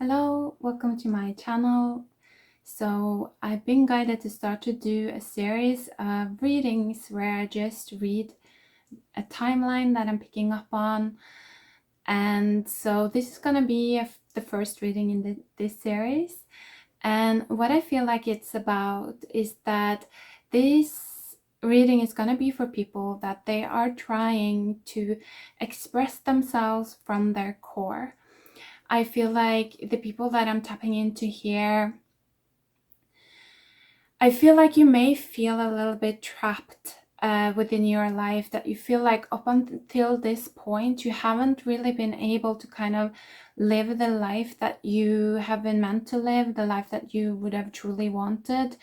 Hello, welcome to my channel. So I've been guided to start to do a series of readings where I just read a timeline that I'm picking up on. And so this is going to be the first reading in this series. And what I feel like it's about is that this reading is going to be for people that they are trying to express themselves from their core. I feel like the people that I'm tapping into here, I feel like you may feel a little bit trapped within your life, that you feel like up until this point, you haven't really been able to kind of live the life that you have been meant to live, the life that you would have truly wanted.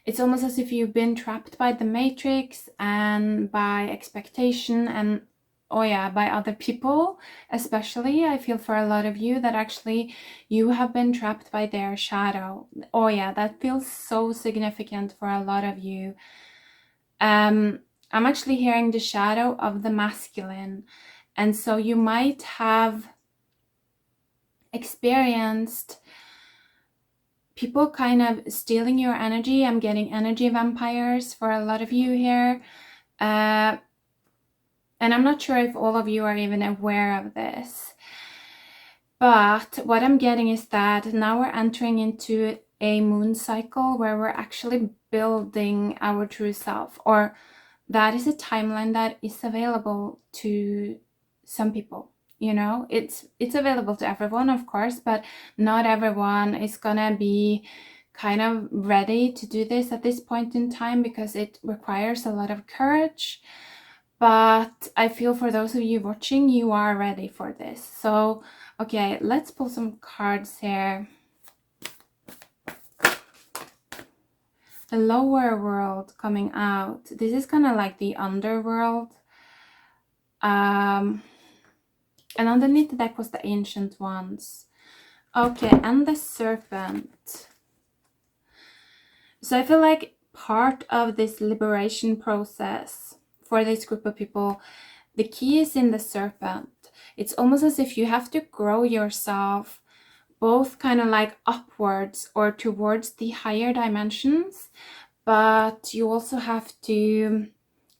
It's almost as if you've been trapped by the matrix and by expectation and by other people. Especially I feel for a lot of you that actually you have been trapped by their shadow. That feels so significant for a lot of you. I'm actually hearing the shadow of the masculine, and so you might have experienced people kind of stealing your energy. I'm getting energy vampires for a lot of you here. And I'm not sure if all of you are even aware of this. But what I'm getting is that now we're entering into a moon cycle where we're actually building our true self, or that is a timeline that is available to some people. You know, it's available to everyone, of course, but not everyone is gonna be kind of ready to do this at this point in time because it requires a lot of courage. But I feel for those of you watching, you are ready for this. So, okay, let's pull some cards here. The lower world coming out. This is kind of like the underworld. And underneath the deck was the ancient ones. Okay, and the serpent. So I feel like part of this liberation process for this group of people, the key is in the serpent. It's almost as if you have to grow yourself both kind of like upwards or towards the higher dimensions, but you also have to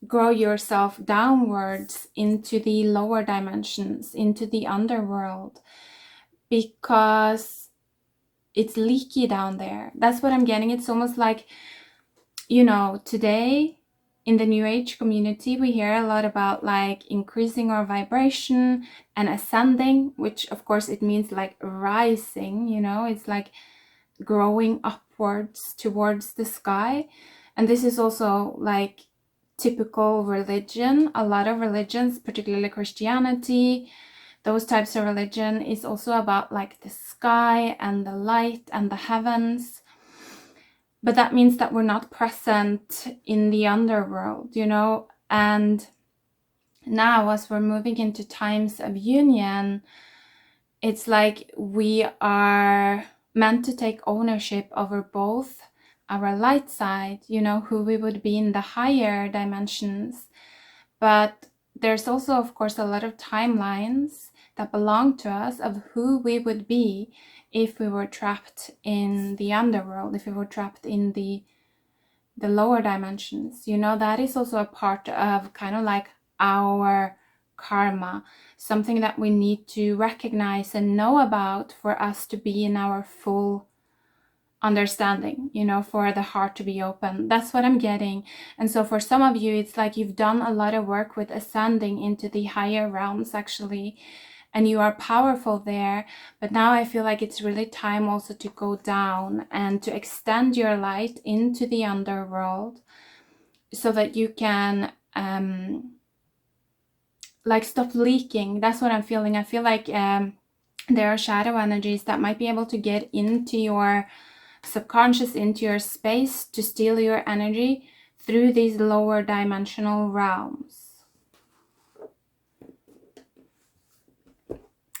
grow yourself downwards into the lower dimensions, into the underworld, because it's leaky down there. That's what I'm getting. It's almost like, you know, today in the New Age community, we hear a lot about like increasing our vibration and ascending, which of course it means like rising, you know, it's like growing upwards towards the sky. And this is also like typical religion. A lot of religions, particularly Christianity, those types of religion is also about like the sky and the light and the heavens. But that means that we're not present in the underworld, you know. And now as we're moving into times of union, it's like we are meant to take ownership over both our light side, you know, who we would be in the higher dimensions. But there's also, of course, a lot of timelines that belong to us of who we would be if we were trapped in the underworld, if we were trapped in the lower dimensions. You know, that is also a part of kind of like our karma, something that we need to recognize and know about for us to be in our full understanding, you know, for the heart to be open. That's what I'm getting. And so for some of you, it's like you've done a lot of work with ascending into the higher realms actually, and you are powerful there. But now I feel like it's really time also to go down and to extend your light into the underworld so that you can like stop leaking. That's what I'm feeling. I feel like there are shadow energies that might be able to get into your subconscious, into your space, to steal your energy through these lower dimensional realms.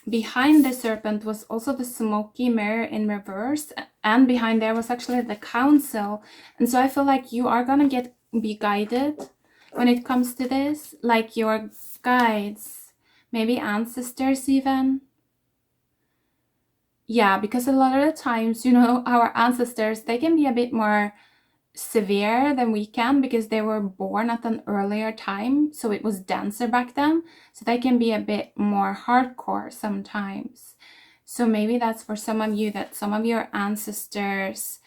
Behind the serpent was also the smoky mirror in reverse, and behind there was actually the council. And so I feel like you are gonna be guided when it comes to this, like your guides, maybe ancestors even. yeah, because a lot of the times, you know, our ancestors, they can be a bit more severe than we can because they were born at an earlier time, so it was denser back then, so they can be a bit more hardcore sometimes. So maybe that's for some of you, that some of your ancestors,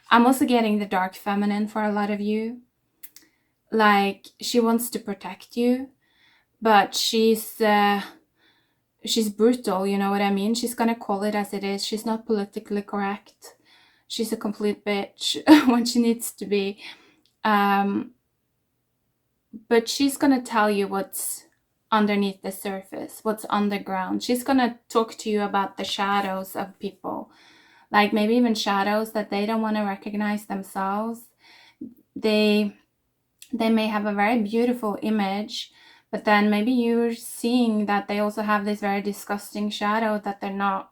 I'm also getting the dark feminine for a lot of you, like she wants to protect you, but she's brutal, you know what I mean? She's gonna call it as it is. She's not politically correct. She's a complete bitch when she needs to be. Um, but she's gonna tell you what's underneath the surface, what's underground. She's gonna talk to you about the shadows of people, like maybe even shadows that they don't want to recognize themselves. They they may have a very beautiful image, but then maybe you're seeing that they also have this very disgusting shadow that they're not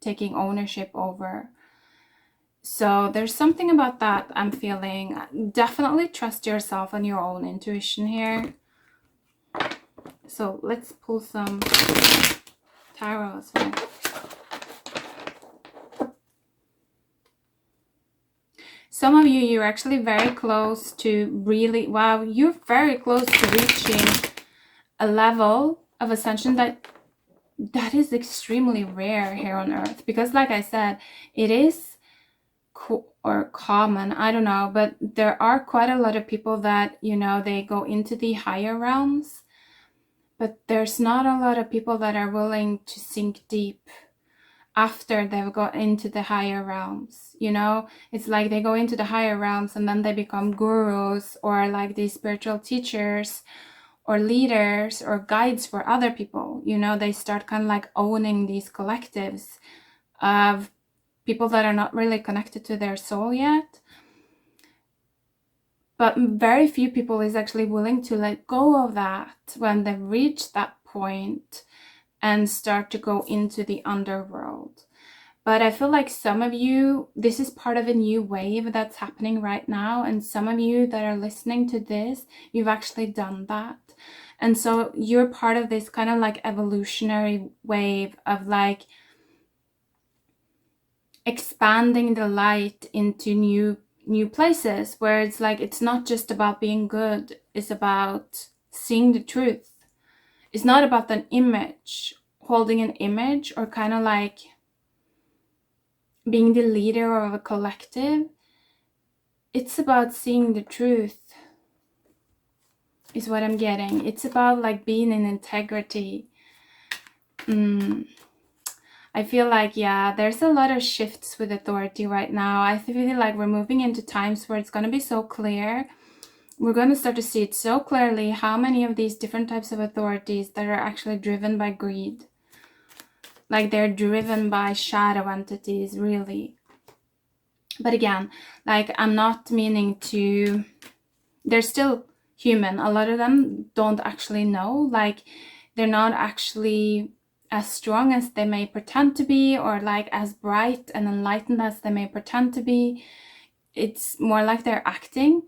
taking ownership over. So there's something about that I'm feeling. Definitely trust yourself and your own intuition here. So let's pull some tarot as well. Some of you, you're actually very close to really, wow, you're very close to reaching a level of ascension that is extremely rare here on earth, because like I said, it is or common, I don't know, but there are quite a lot of people that, you know, they go into the higher realms, but there's not a lot of people that are willing to sink deep after they've got into the higher realms. You know, it's like they go into the higher realms and then they become gurus or like these spiritual teachers or leaders or guides for other people. You know, they start kind of like owning these collectives of people that are not really connected to their soul yet. But very few people is actually willing to let go of that when they reach that point and start to go into the underworld. But I feel like some of you, this is part of a new wave that's happening right now. And some of you that are listening to this, you've actually done that. And so you're part of this kind of like evolutionary wave of like expanding the light into new places, where it's like it's not just about being good, it's about seeing the truth. It's not about an image, holding an image, or kind of like being the leader of a collective. It's about seeing the truth, is what I'm getting. It's about like being in integrity. I feel like, yeah, there's a lot of shifts with authority right now. I feel like we're moving into times where it's going to be so clear. We're going to start to see it so clearly how many of these different types of authorities that are actually driven by greed. Like they're driven by shadow entities, really. But again, like I'm not meaning to, they're still human. A lot of them don't actually know, like they're not actually as strong as they may pretend to be, or like as bright and enlightened as they may pretend to be. It's more like they're acting,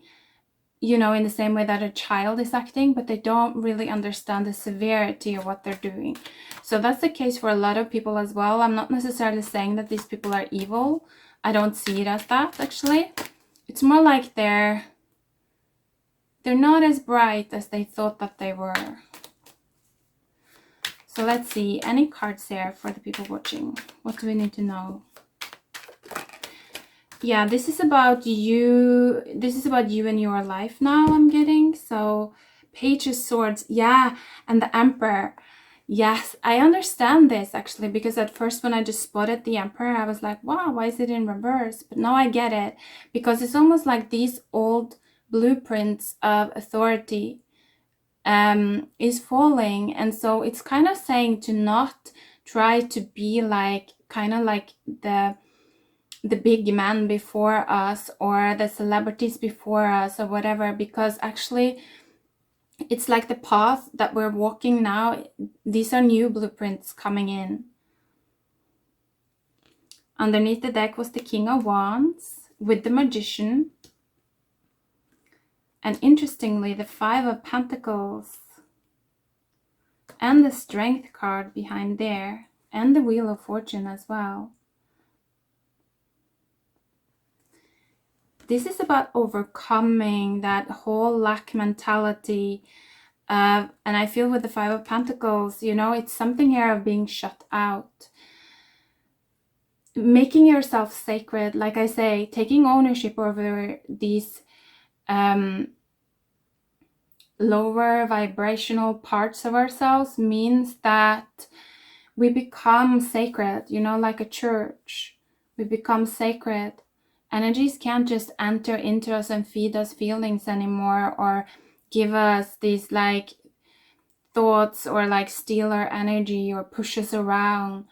you know, in the same way that a child is acting, but they don't really understand the severity of what they're doing. So that's the case for a lot of people as well. I'm not necessarily saying that these people are evil. I don't see it as that, actually. It's more like they're not as bright as they thought that they were. So let's see, any cards there for the people watching? What do we need to know? Yeah, this is about you. This is about you and your life now, I'm getting. So Page of Swords, yeah, and the Emperor. Yes, I understand this actually, because at first when I just spotted the Emperor, I was like, wow, why is it in reverse? But now I get it, because it's almost like these old blueprints of authority is falling. And so it's kind of saying to not try to be like, kind of like the big man before us or the celebrities before us or whatever, because actually it's like the path that we're walking now. These are new blueprints coming in. Underneath the deck was the King of Wands with the Magician, and interestingly the Five of Pentacles and the Strength card behind there, and the Wheel of Fortune as well. this is about overcoming that whole lack mentality. And I feel with the Five of Pentacles, you know, it's something here of being shut out. Making yourself sacred, like I say, taking ownership over these lower vibrational parts of ourselves means that we become sacred, you know, like a church. We become sacred. Energies can't just enter into us and feed us feelings anymore, or give us these like thoughts, or like steal our energy or push us around.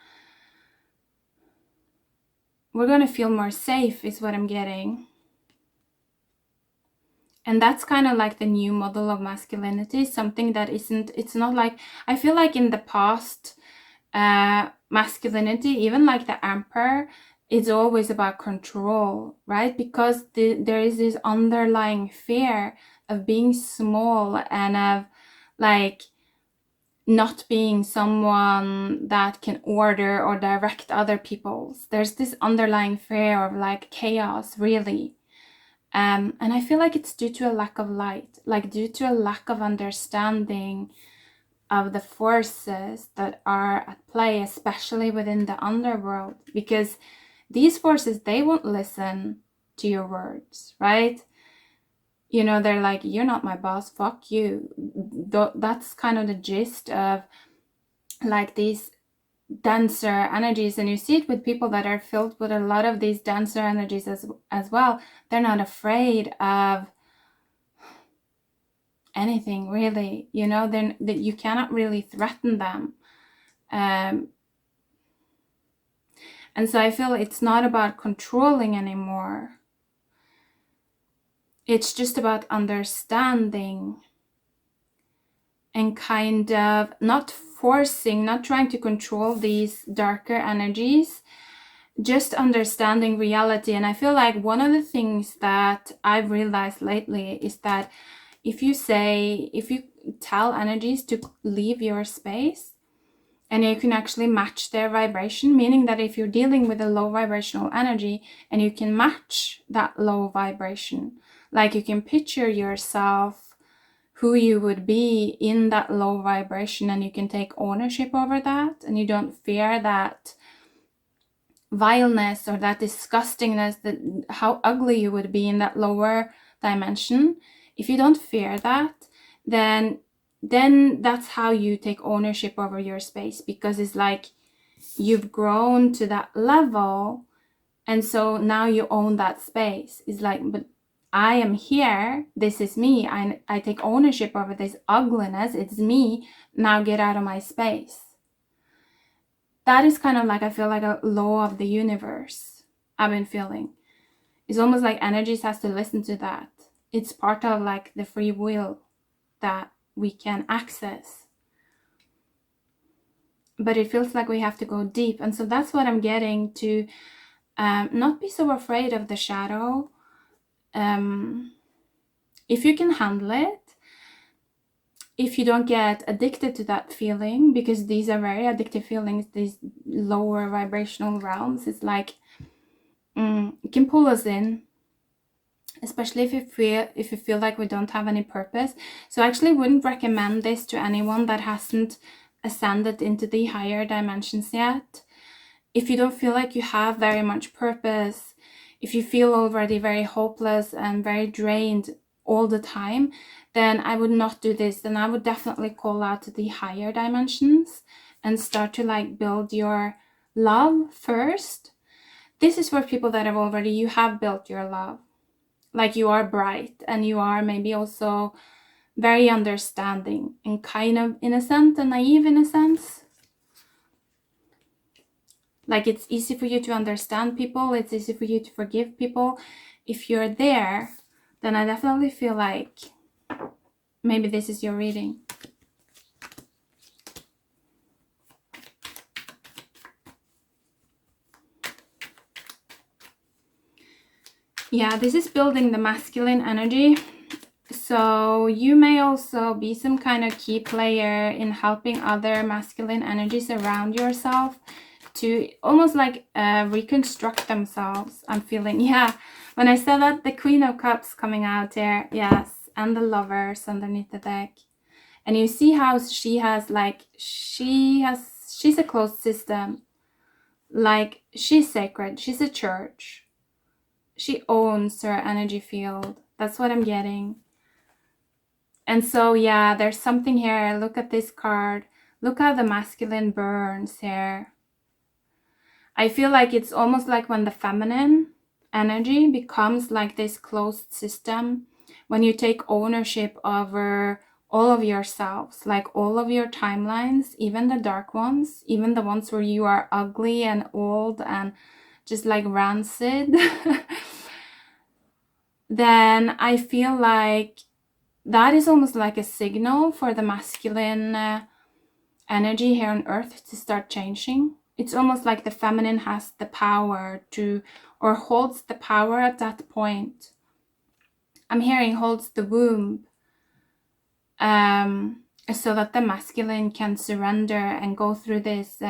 We're going to feel more safe is what I'm getting. And that's kind of like the new model of masculinity, something that isn't, it's not like, I feel like in the past, masculinity, even like the emperor, is always about control, right? Because there is this underlying fear of being small and of like not being someone that can order or direct other people's. There's this underlying fear of like chaos, really. And I feel like it's due to a lack of light, like due to a lack of understanding of the forces that are at play, especially within the underworld, because these forces, they won't listen to your words, right? You know, they're like, you're not my boss, fuck you. That's kind of the gist of like these denser energies, and you see it with people that are filled with a lot of these denser energies as well. They're not afraid of anything, really, you know. Then that you cannot really threaten them. And so I feel it's not about controlling anymore. It's just about understanding and kind of not forcing, not trying to control these darker energies, just understanding reality. And I feel like one of the things that I've realized lately is that if you tell energies to leave your space, and you can actually match their vibration, meaning that if you're dealing with a low vibrational energy and you can match that low vibration, like you can picture yourself, who you would be in that low vibration, and you can take ownership over that, and you don't fear that vileness or that disgustingness, that how ugly you would be in that lower dimension. If you don't fear that, then that's how you take ownership over your space, because it's like you've grown to that level, and so now you own that space. It's like, but I am here, this is me, I take ownership over this ugliness, it's me, now get out of my space. That is kind of like, I feel like a law of the universe I've been feeling. It's almost like energies has to listen to that. It's part of like the free will that we can access. But it feels like we have to go deep. And so that's what I'm getting to, not be so afraid of the shadow. If you can handle it, if you don't get addicted to that feeling, because these are very addictive feelings, these lower vibrational realms, it's like, it can pull us in, especially if you feel like we don't have any purpose. So I actually wouldn't recommend this to anyone that hasn't ascended into the higher dimensions yet. If you don't feel like you have very much purpose, if you feel already very hopeless and very drained all the time, then I would not do this. Then I would definitely call out to the higher dimensions and start to like build your love first. This is for people that have already, you have built your love. Like you are bright, and you are maybe also very understanding and kind of innocent and naive in a sense. Like it's easy for you to understand people, it's easy for you to forgive people. If you're there, then I definitely feel like maybe this is your reading. Yeah, this is building the masculine energy. So you may also be some kind of key player in helping other masculine energies around yourself to almost like reconstruct themselves. I'm feeling, yeah, when I said that, the Queen of Cups coming out here, yes, and the Lovers underneath the deck. And you see how she has like, she's a closed system. Like, she's sacred, she's a church. She owns her energy field. That's what I'm getting. And so, yeah, there's something here. Look at this card. Look how the masculine burns here. I feel like it's almost like when the feminine energy becomes like this closed system, when you take ownership over all of yourselves, like all of your timelines, even the dark ones, even the ones where you are ugly and old and just like rancid, then I feel like that is almost like a signal for the masculine energy here on Earth to start changing. It's almost like the feminine has the power to, or holds the power at that point. I'm hearing holds the womb, so that the masculine can surrender and go through this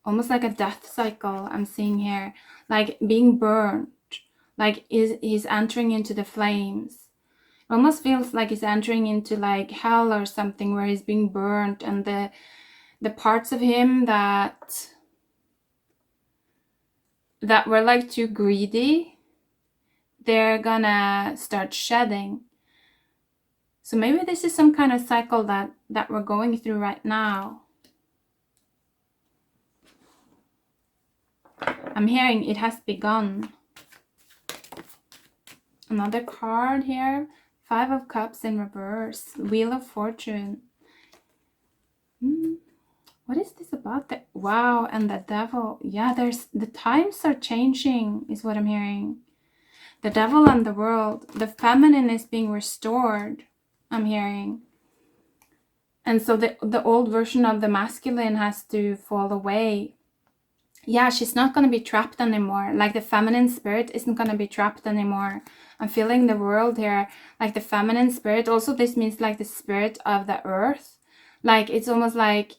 almost like a death cycle. I'm seeing here, like being burned, like he's entering into the flames. It almost feels like he's entering into like hell or something, where he's being burned, and the parts of him that were like too greedy, they're gonna start shedding. So maybe this is some kind of cycle that we're going through right now. I'm hearing it has begun. Another card here, 5 of Cups in reverse, Wheel of Fortune. What is this about? Wow, and the Devil. Yeah, the times are changing, is what I'm hearing. The Devil and the World. The feminine is being restored, I'm hearing. And so the old version of the masculine has to fall away. Yeah, she's not going to be trapped anymore. Like the feminine spirit isn't going to be trapped anymore. I'm feeling the world here. Like the feminine spirit. Also, this means like the spirit of the earth. Like it's almost like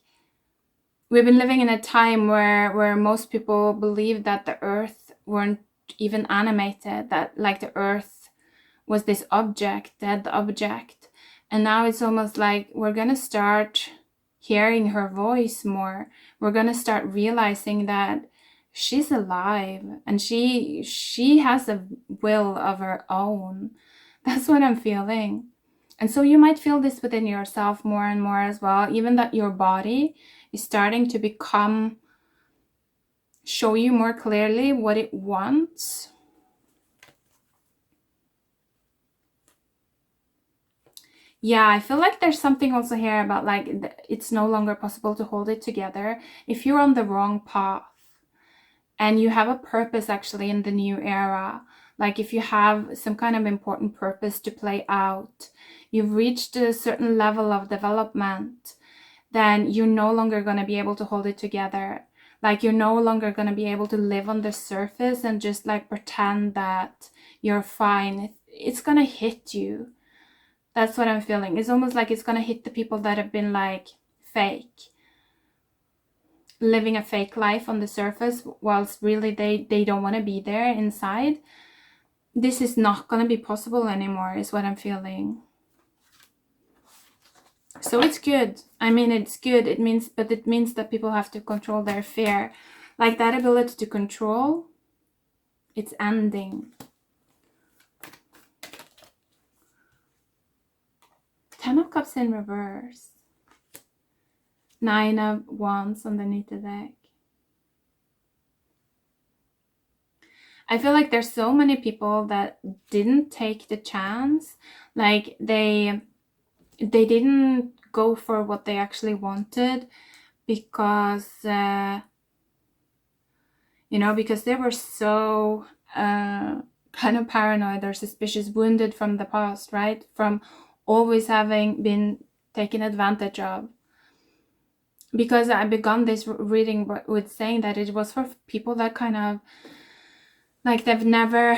we've been living in a time where most people believe that the earth weren't even animated. That like the earth was this object, dead object. And now it's almost like we're going to start hearing her voice more. We're going to start realizing that she's alive and she has a will of her own. That's what I'm feeling. And so you might feel this within yourself more and more as well, even that your body is starting to show you more clearly what it wants. Yeah, I feel like there's something also here about like it's no longer possible to hold it together. If you're on the wrong path and you have a purpose actually in the new era, like if you have some kind of important purpose to play out, you've reached a certain level of development, then you're no longer going to be able to hold it together. Like you're no longer going to be able to live on the surface and just like pretend that you're fine. It's going to hit you. That's what I'm feeling. It's almost like it's going to hit the people that have been like fake, living a fake life on the surface, whilst really they don't want to be there inside. This is not going to be possible anymore, is what I'm feeling. So it's good. I mean, it's good. It means that people have to control their fear. Like that ability to control, it's ending. 10 of Cups in reverse. 9 of Wands underneath the deck. I feel like there's so many people that didn't take the chance. Like they didn't go for what they actually wanted because, because they were so kind of paranoid or suspicious, wounded from the past, right? From always having been taken advantage of. Because I began this reading with saying that it was for people that kind of, like they've never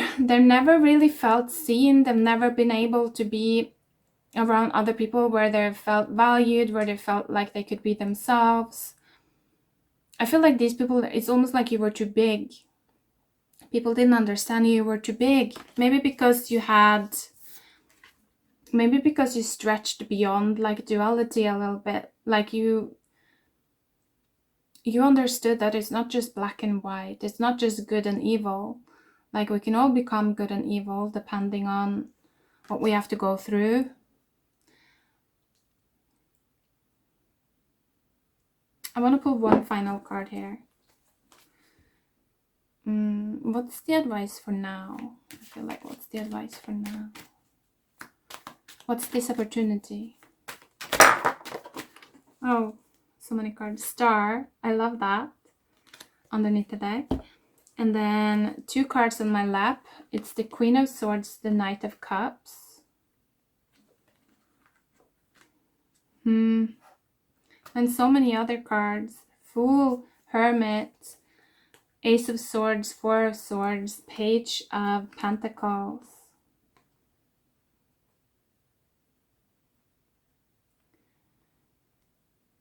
really felt seen. They've never been able to be around other people where they felt valued, where they felt like they could be themselves. I feel like these people, it's almost like you were too big. People didn't understand you were too big. Maybe because you stretched beyond like duality a little bit. Like you understood that it's not just black and white. It's not just good and evil. Like we can all become good and evil depending on what we have to go through. I want to pull one final card here. What's the advice for now? I feel like, what's the advice for now? What's this opportunity? Oh, so many cards. Star. I love that. Underneath the deck. And then 2 cards on my lap. It's the Queen of Swords, the Knight of Cups. And so many other cards. Fool, Hermit, Ace of Swords, 4 of Swords, Page of Pentacles.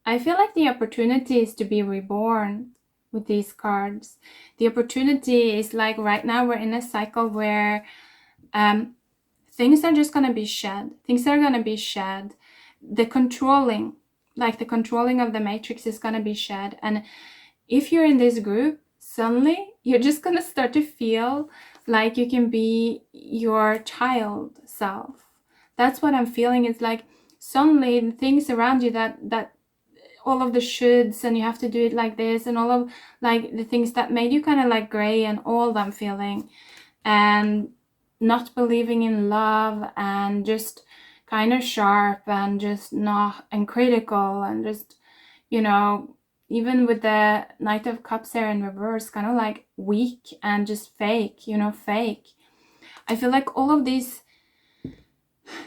I feel like the opportunity is to be reborn with these cards. The opportunity is like right now we're in a cycle where things are just going to be shed. Things are going to be shed. The controlling of the matrix is going to be shed. And if you're in this group, suddenly you're just going to start to feel like you can be your child self. That's what I'm feeling. It's like suddenly the things around you that all of the shoulds and you have to do it like this and all of like the things that made you kind of like gray and old, I'm feeling, and not believing in love and just kind of sharp and just not and critical and just, you know, even with the Knight of Cups here in reverse, kind of like weak and just fake, you know, fake. I feel like all of these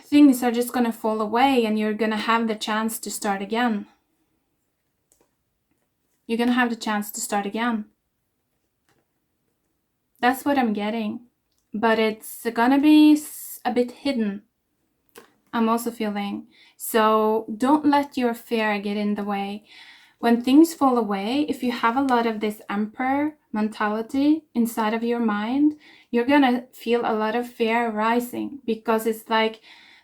things are just gonna fall away and you're gonna have the chance to start again. You're gonna have the chance to start again. That's what I'm getting. But it's gonna be a bit hidden, I'm also feeling. So don't let your fear get in the way. When things fall away, if you have a lot of this emperor mentality inside of your mind, you're gonna feel a lot of fear rising, because it's like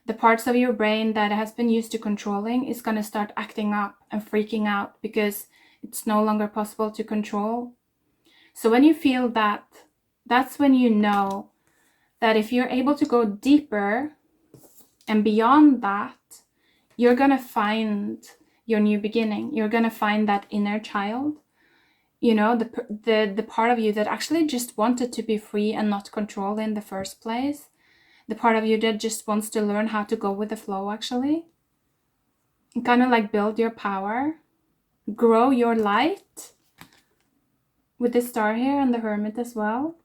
the parts of your brain that has been used to controlling is gonna start acting up and freaking out because it's no longer possible to control. So when you feel that, that's when you know that if you're able to go deeper and beyond that, you're gonna find your new beginning. You're gonna find that inner child, you know, the part of you that actually just wanted to be free and not controlled in the first place. The part of you that just wants to learn how to go with the flow, actually. And kind of like build your power, grow your light with the Star here and the Hermit as well.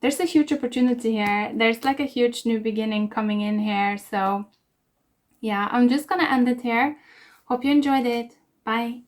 There's a huge opportunity here. There's like a huge new beginning coming in here. So yeah, I'm just gonna end it here. Hope you enjoyed it. Bye.